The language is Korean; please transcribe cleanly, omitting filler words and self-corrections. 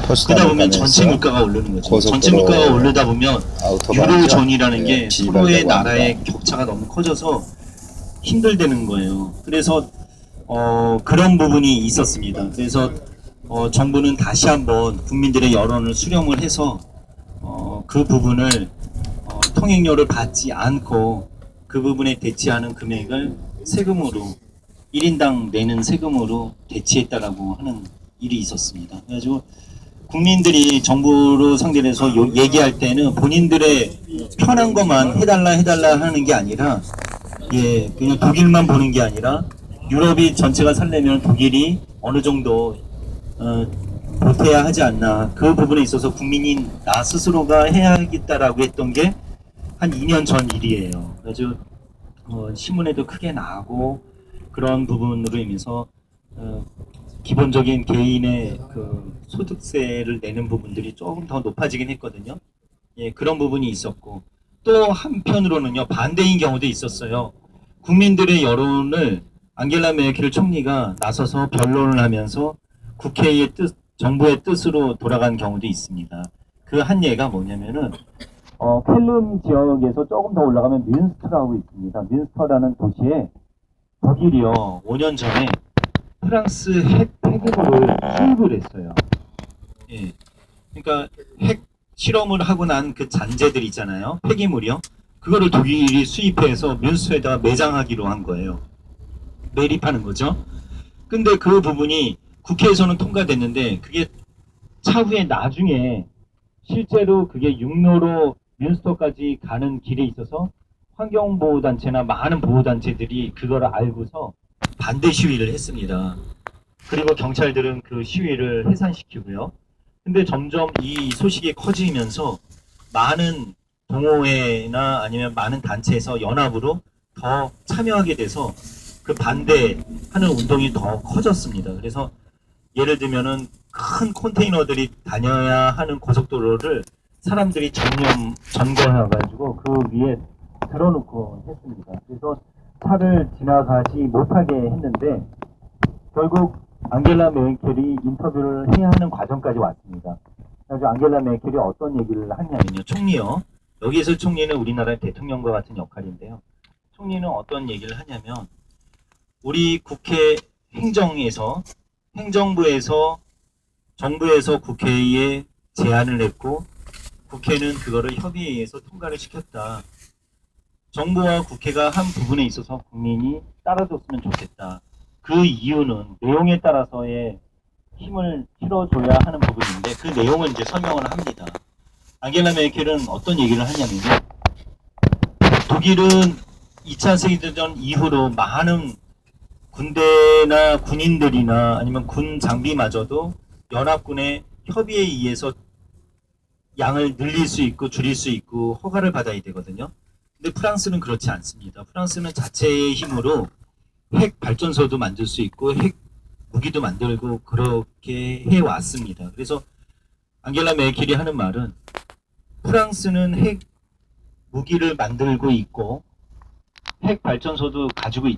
그러다 보면 전체 가면서 물가가 오르는 거죠. 고속도로 전체 물가가 오르다 보면 아우토반이죠. 유로존이라는 게 예, 서로의 지휘관이라고 나라의 합니다. 격차가 너무 커져서 힘들다는 거예요. 그래서 그런 부분이 있었습니다. 그래서 정부는 다시 한번 국민들의 여론을 수렴을 해서 그 부분을 통행료를 받지 않고 그 부분에 대치하는 금액을 세금으로 1인당 내는 세금으로 대치했다라고 하는 일이 있었습니다. 그래가지고 국민들이 정부로 상대를 해서 얘기할 때는 본인들의 편한 것만 해달라 하는 게 아니라 그냥 독일만 보는 게 아니라 유럽이 전체가 살려면 독일이 어느 정도 보태야 하지 않나, 그 부분에 있어서 국민이 나 스스로가 해야겠다라고 했던 게 한 2년 전 일이에요. 그래서 신문에도 크게 나오고 그런 부분으로 인해서 기본적인 개인의 그 소득세를 내는 부분들이 조금 더 높아지긴 했거든요. 예, 그런 부분이 있었고, 또 한편으로는요, 반대인 경우도 있었어요. 국민들의 여론을 앙겔라 메르켈 총리가 나서서 변론을 하면서 국회의 뜻, 정부의 뜻으로 돌아간 경우도 있습니다. 그 한 예가 뭐냐면은 켈른 지역에서 조금 더 올라가면 뮌스터라고 있습니다. 뮌스터라는 도시에 독일이요, 5년 전에 프랑스 핵 폐기물을 수입을 했어요. 예. 그러니까 핵 실험을 하고 난 그 잔재들 있잖아요. 폐기물이요. 그거를 독일이 수입해서 뮌스터에다가 매장하기로 한 거예요. 매립하는 거죠. 근데 그 부분이 국회에서는 통과됐는데 그게 차후에 나중에 실제로 그게 육로로 뮌스터까지 가는 길에 있어서 환경보호단체나 많은 보호단체들이 그걸 알고서 반대 시위를 했습니다. 그리고 경찰들은 그 시위를 해산시키고요. 근데 점점 이 소식이 커지면서 많은 동호회나 아니면 많은 단체에서 연합으로 더 참여하게 돼서 그 반대하는 운동이 더 커졌습니다. 그래서 예를 들면은 큰 컨테이너들이 다녀야 하는 고속도로를 사람들이 점거해가지고 그 위에 들어놓고 했습니다. 그래서 차를 지나가지 못하게 했는데 결국 앙겔라 메르켈이 인터뷰를 해야 하는 과정까지 왔습니다. 그래서 앙겔라 메르켈이 어떤 얘기를 하냐면요. 총리요. 여기에서 총리는 우리나라의 대통령과 같은 역할인데요. 총리는 어떤 얘기를 하냐면 우리 국회 행정부에서 정부에서 국회에 제안을 냈고 국회는 그거를 협의회에서 통과를 시켰다. 정부와 국회가 한 부분에 있어서 국민이 따라줬으면 좋겠다. 그 이유는 내용에 따라서의 힘을 실어줘야 하는 부분인데 그 내용을 이제 설명을 합니다. 앙겔라 메르켈은 어떤 얘기를 하냐면요. 독일은 2차 세계대전 이후로 많은 군대나 군인들이나 아니면 군 장비마저도 연합군의 협의에 의해서 양을 늘릴 수 있고 줄일 수 있고 허가를 받아야 되거든요. 근데 프랑스는 그렇지 않습니다. 프랑스는 자체의 힘으로 핵 발전소도 만들 수 있고 핵 무기도 만들고 그렇게 해왔습니다. 그래서 앙겔라 메르켈이 하는 말은 프랑스는 핵 무기를 만들고 있고 핵 발전소도 가지고 있지